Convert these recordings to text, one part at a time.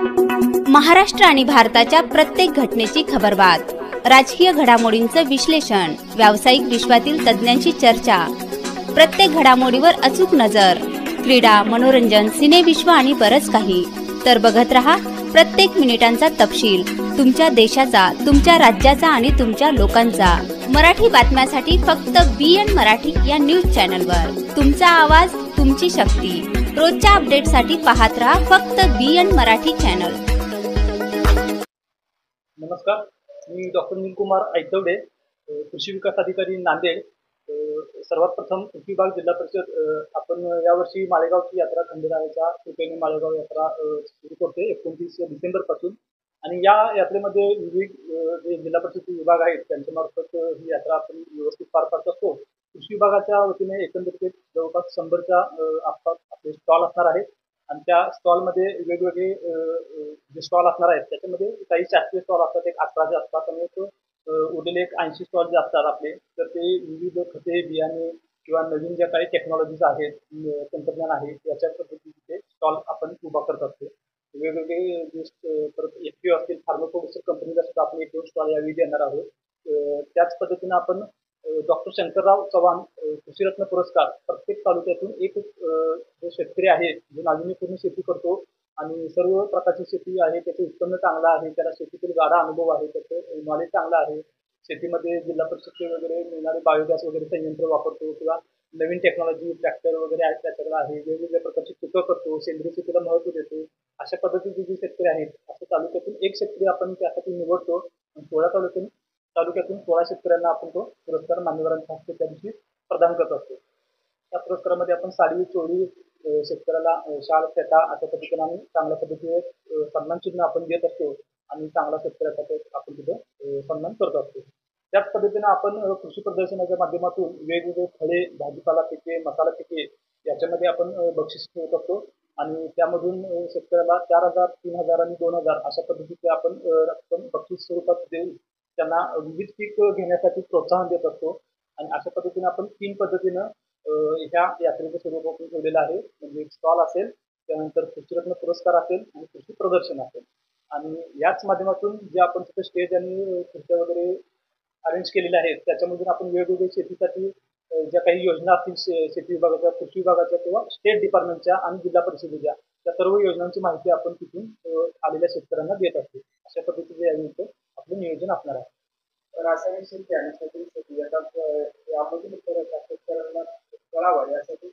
महाराष्ट्र आणि भारताच्या प्रत्येक घटनेची खबरबात, राजकीय घडामोडींचं विश्लेषण, व्यावसायिक विश्वातील तज्ज्ञांची चर्चा, प्रत्येक घडामोडीवर अचूक नजर, क्रीडा, मनोरंजन, सिनेविश्व आणि बरंच काही. तर बघत रहा प्रत्येक मिनिटांचा तपशील, तुमच्या देशाचा, तुमच्या राज्याचा आणि तुमच्या लोकांचा. मराठी बातम्यासाठी फक्त BN मराठी या न्यूज चॅनलवर. तुमचा आवाज, तुमची शक्ती. रोजच्या अपडेटसाठी पाहत रहा फक्त BN मराठी चॅनल. नमस्कार, मी डॉक्टर नीलकुमार ऐतवडे, कृषी विकास अधिकारी नांदेड. सर्वात प्रथम कृषी विभाग जिल्हा परिषद आपण यावर्षी माळेगावची यात्रा खंडेरायाच्या कृपेने माळेगाव यात्रा सुरू करते 29 डिसेंबर पासून. आणि या यात्रेमध्ये विविध जे जिल्हा परिषद विभाग आहेत त्यांच्यामार्फत ही यात्रा आपण व्यवस्थित पार पाडत असतो. कृषी विभागाच्या वतीने एकंदरीत जवळपास 100च्या आसपास आपले स्टॉल असणार आहेत. आणि त्या स्टॉलमध्ये वेगवेगळे जे स्टॉल असणार आहेत त्याच्यामध्ये काही शासकीय स्टॉल असतात, एक 18चे असतात आणि एक उरलेले एक 80 स्टॉल जे असतात आपले, तर ते विविध खते, बियाणे किंवा नवीन ज्या काही टेक्नॉलॉजीज आहेत, तंत्रज्ञान आहे, याच्या पद्धतीचे स्टॉल आपण उभा करत असतो. वेगवेगळे जे परत FPO असतील, फार्मास्युटिकल कंपनीला सुद्धा आपण 1-2 स्टॉल यावेळी देणार आहोत. त्याच पद्धतीनं आपण डॉक्टर शंकरराव चव्हाण कृषीरत्न पुरस्कार प्रत्येक तालुक्यातून एक जो शेतकरी आहे जो नाविन्यपूर्ण शेती करतो आणि सर्व प्रकारची शेती आहे, त्याचे उत्पन्न चांगलं आहे, त्याला शेतीतील गाढा अनुभव आहे, त्याचं नॉलेज चांगलं आहे, शेतीमध्ये जिल्हा परिषदचे वगैरे मिळणारे बायोगॅस वगैरे संयंत्र वापरतो किंवा नवीन टेक्नॉलॉजी ट्रॅक्टर वगैरे आहेत त्याच्याकडे आहे, वेगवेगळ्या प्रकारची पिकं करतो, सेंद्रिय शेतीला महत्त्व देतो. अशा पद्धतीचे जे शेतकरी आहेत अशा तालुक्यातून एक शेतकरी आपण त्यासाठी निवडतो. 16 तालुक्यातून 16 शेतकऱ्यांना आपण तो पुरस्कार मान्यवरांच्या हस्ते त्या दिवशी प्रदान करत असतो. त्या पुरस्कारामध्ये आपण साडी, चोळी, शेतकऱ्याला शाल, फेटा अशा पद्धतीने आम्ही चांगल्या पद्धतीने सन्मान चिन्ह आपण देत असतो आणि चांगला शेतकऱ्याचा आपण तिथे सन्मान करत असतो. त्याच पद्धतीने आपण कृषी प्रदर्शनाच्या माध्यमातून वेगवेगळे फळे, भाजीपाला पिके, मसाला पिके याच्यामध्ये आपण बक्षीस ठेवत असतो आणि त्यामधून शेतकऱ्याला 4,000, 3,000 आणि 2,000 अशा पद्धतीचे आपण रक्कम बक्षीस स्वरूपात देऊन त्यांना विविध पीक घेण्यासाठी प्रोत्साहन देत असतो. आणि अशा पद्धतीने आपण 3 पद्धतीनं ह्या यात्रेचं स्वरूप आपण ठेवलेलं आहे. म्हणजे स्टॉल असेल, त्यानंतर कृषीरत्न पुरस्कार असेल आणि कृषी प्रदर्शन असेल. आणि याच माध्यमातून जे आपण तिथे स्टेज आणि खुर्च्या वगैरे अरेंज केलेल्या आहेत त्याच्यामधून आपण वेगवेगळे शेतीसाठी ज्या काही योजना असतील शेती विभागाच्या, कृषी विभागाच्या किंवा स्टेट डिपार्टमेंटच्या आणि जिल्हा परिषदेच्या त्या सर्व योजनांची माहिती आपण तिथून आलेल्या शेतकऱ्यांना देत असतो. अशा पद्धतीचे यावेळी आपलं नियोजन असणार आहे. रासायनिक शेती आणि नैसर्गिक शेती यामधील फरक शेतकऱ्यांना कळावा यासाठी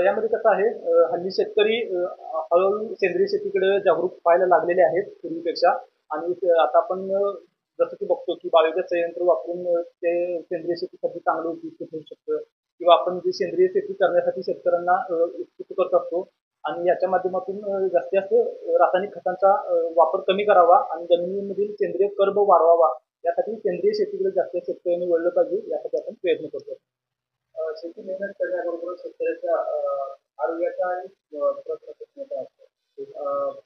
यामध्ये कसं आहे, हल्ली शेतकरी हळूहळू सेंद्रिय शेतीकडे जागरूक व्हायला लागलेले आहेत पूर्वीपेक्षा. आणि आता आपण जसं की बघतो की बायोगॅस संयंत्र वापरून ते सेंद्रिय शेतीसाठी चांगलं उपयुक्त होऊ शकतं किंवा आपण जी सेंद्रिय शेती करण्यासाठी शेतकऱ्यांना उपयुक्त करत असतो. आणि याच्या माध्यमातून जास्तीत जास्त रासायनिक खतांचा वापर कमी करावा आणि जमिनीमधील सेंद्रिय कर्ब वाढवावा यासाठी सेंद्रिय शेतीकडे जास्त शेतकऱ्यांनी वळलं पाहिजे, यासाठी आपण प्रयत्न करतो. शेती मेहनत करण्याबरोबर शेतकऱ्याच्या आरोग्याचा आणि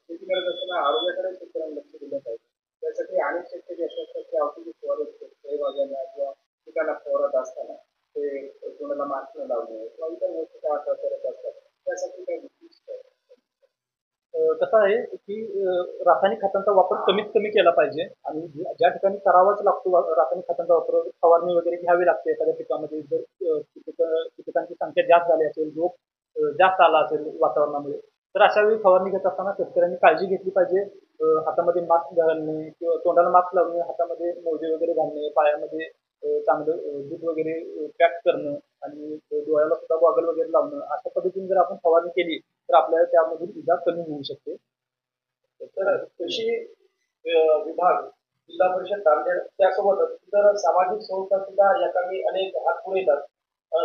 शेती करत असताना आरोग्याकडे शेतकऱ्यांना लक्ष दिलं पाहिजे. त्यासाठी अनेक शेतकरी असे असतात की औषधी फवारत फळभाज्यांना किंवा पिकांना फवारत असताना ते कोणाला मास्क न लावणे किंवा इतर गोष्टी करत असतात. त्यासाठी काही कसं आहे की रासायनिक खतांचा वापर कमीत कमी केला पाहिजे आणि ज्या ठिकाणी करावाच लागतो रासायनिक खतांचा वापर, फवारणी वगैरे घ्यावी लागते एखाद्या पिकामध्ये, जर कीटकांची संख्या जास्त झाली असेल, रोग जास्त आला असेल वातावरणामुळे, तर अशा वेळी फवारणी घेत असताना शेतकऱ्यांनी काळजी घेतली पाहिजे. हातामध्ये मास्क घालणे किंवा तोंडाला मास्क लावणे, हातामध्ये मोजे वगैरे घालणे, पायामध्ये चांगलं दूध वगैरे पॅक करणं आणि डोळ्याला सुद्धा गॉगल वगैरे लावणं, अशा पद्धतीने जर आपण फवारणी केली तर आपल्याला त्यामधून इजा कमी होऊ शकते. तर कृषी विभाग, जिल्हा परिषद नांदेड त्यासोबतच इतर सामाजिक संस्था सुद्धा या कामी अनेक हात पुढे येतात.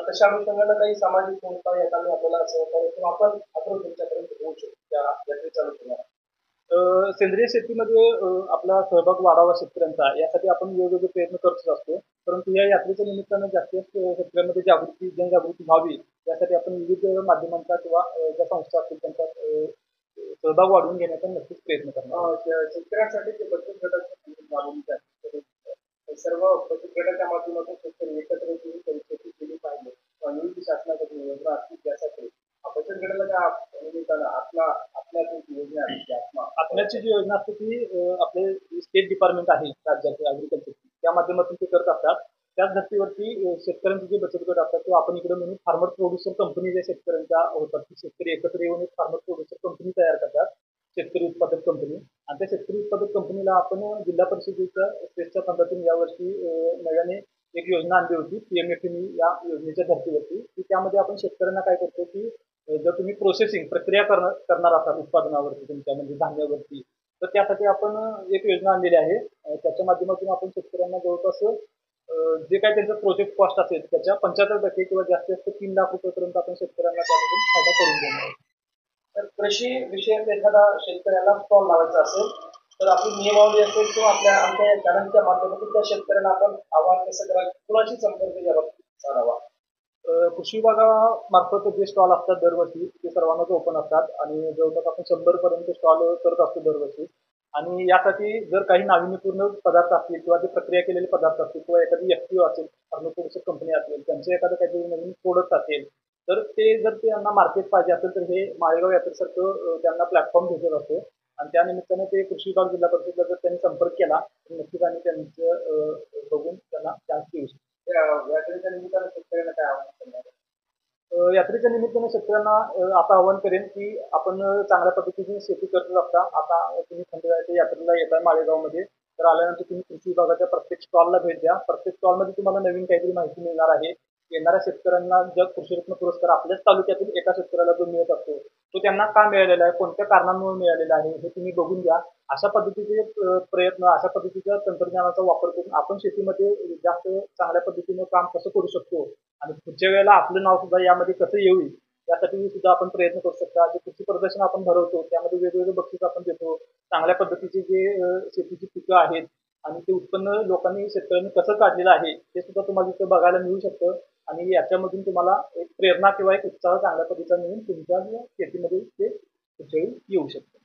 तशा अनुषंगाने काही सामाजिक संस्था या कामी आपल्याला सहकार्य किंवा आपण तुमच्यापर्यंत पोहोचू शकतो त्या यात्रेच्या अनुषंगाने. सेंद्रिय शेतीमध्ये आपला सहभाग वाढावा शेतकऱ्यांचा यासाठी आपण वेगवेगळे प्रयत्न करतच असतो. परंतु या यात्रेच्या निमित्तानं जास्तीत जास्त शेतकऱ्यांमध्ये जनजागृती व्हावी यासाठी आपण विविध माध्यमांचा किंवा ज्या संस्था असतील त्यांचा सहभाग वाढवून घेण्याचा नक्कीच प्रयत्न करणार. शेतकऱ्यांसाठी ते बचत गटाचे सर्व बचत गटाच्या माध्यमातून शेतकरी एकत्र येऊन शेती केली पाहिजे. विविध शासनाच्या योजना असतील त्यासाठी बचत गटाला निमित्तानं आपल्या जी योजना आहे ती आत्म्याची जी योजना असते ती आपले स्टेट डिपार्टमेंट आहे राज्याचे ॲग्रिकल्चरची त्या माध्यमातून ते करत असतात. त्याच धर्तीवरती शेतकऱ्यांचे जे बचत गट असतात किंवा आपण इकडे म्हणून फार्मर प्रोड्युसर कंपनी ज्या शेतकऱ्यांच्या होतात ती शेतकरी एकत्र येऊन एक फार्मर प्रोड्युसर कंपनी तयार करतात, शेतकरी उत्पादक कंपनी. आणि त्या शेतकरी उत्पादक कंपनीला आपण जिल्हा परिषदेच्या स्टेटच्या फंडातून यावर्षी नव्याने एक योजना आणली होती PMFME या योजनेच्या धर्तीवरती की त्यामध्ये आपण शेतकऱ्यांना काय करतो की जर तुम्ही प्रोसेसिंग प्रक्रिया करणार असाल उत्पादनावरती तुमच्या म्हणजे धान्यावरती तर त्यासाठी आपण एक योजना आणलेली आहे. त्याच्या माध्यमातून आपण शेतकऱ्यांना जवळपास जे काही त्यांचं प्रोजेक्ट कॉस्ट असेल त्याच्या 75% किंवा जास्तीत जास्त 3 लाख रुपयेपर्यंत आपण शेतकऱ्यांना त्यामधून फायदा करून देणार आहोत. तर कृषी विषयक एखादा शेतकऱ्याला स्टॉल लावायचा असेल तर आपली नियमावली असेल किंवा आमच्या या चॅनलच्या माध्यमातून त्या शेतकऱ्यांना आपण आव्हान कसं कराल, कुणाशी संपर्क या बाबतीत साधावा? कृषी विभागामार्फत जे स्टॉल असतात दरवर्षी ते सर्वांनाच ओपन असतात आणि जवळपास आपण 100 पर्यंत स्टॉल करत असतो दरवर्षी. आणि यासाठी जर काही नाविन्यपूर्ण पदार्थ असतील किंवा ते प्रक्रिया केलेले पदार्थ असतील किंवा एखादी FPO असेल फार्मास्युटिकल कंपनी असेल त्यांचं एखादं काहीतरी नवीन प्रोडक्ट असेल तर ते जर त्यांना मार्केट पाहिजे असेल तर हे माळेगाव यात्रेसारखं त्यांना प्लॅटफॉर्म भेटत असतो. आणि त्या निमित्तानं ते कृषी विभाग जिल्हा परिषदला जर त्यांनी संपर्क केला तर नक्कीच आम्ही त्यांचं बघून त्यांना चान्स देऊ शकतो. यात्रेच्या निमित्तानं शेतकऱ्यांना काय आव्हान करणार? यात्रेच्या निमित्तानं शेतकऱ्यांना आता आवाहन करेन की आपण चांगल्या पद्धतीने शेती करत असता. आता तुम्ही खंडेरायाच्या यात्रेला येताय माळेगावमध्ये तर आल्यानंतर तुम्ही कृषी विभागाच्या प्रत्येक स्टॉलला भेट द्या. प्रत्येक स्टॉलमध्ये तुम्हाला नवीन काहीतरी माहिती मिळणार आहे. येणाऱ्या शेतकऱ्यांना जग कृषीरत्न पुरस्कार आपल्याच तालुक्यातील एका शेतकऱ्याला जो मिळत असतो तो त्यांना का मिळालेला आहे, कोणत्या कारणांमुळे मिळालेला आहे हे तुम्ही बघून घ्या. अशा पद्धतीचे प्रयत्न, अशा पद्धतीच्या तंत्रज्ञानाचा वापर करून आपण शेतीमध्ये जास्त चांगल्या पद्धतीने काम कसं करू शकतो आणि पुढच्या वेळेला आपलं नाव सुद्धा यामध्ये कसं येईल यासाठी सुद्धा आपण प्रयत्न करू शकता. जे कृषी प्रदर्शन आपण भरवतो त्यामध्ये वेगवेगळे बक्षीस आपण देतो. चांगल्या पद्धतीचे जे शेतीची पिकं आहेत आणि ते उत्पन्न लोकांनी शेतकऱ्यांनी कसं काढलेलं आहे ते सुद्धा तुम्हाला तिथे बघायला मिळू शकतं. आणि याच्यामधून तुम्हाला एक प्रेरणा किंवा एक उत्साह चांगल्या पद्धतीचा मिळून तुमच्या शेतीमध्ये ते पुढच्या वेळी येऊ शकतं.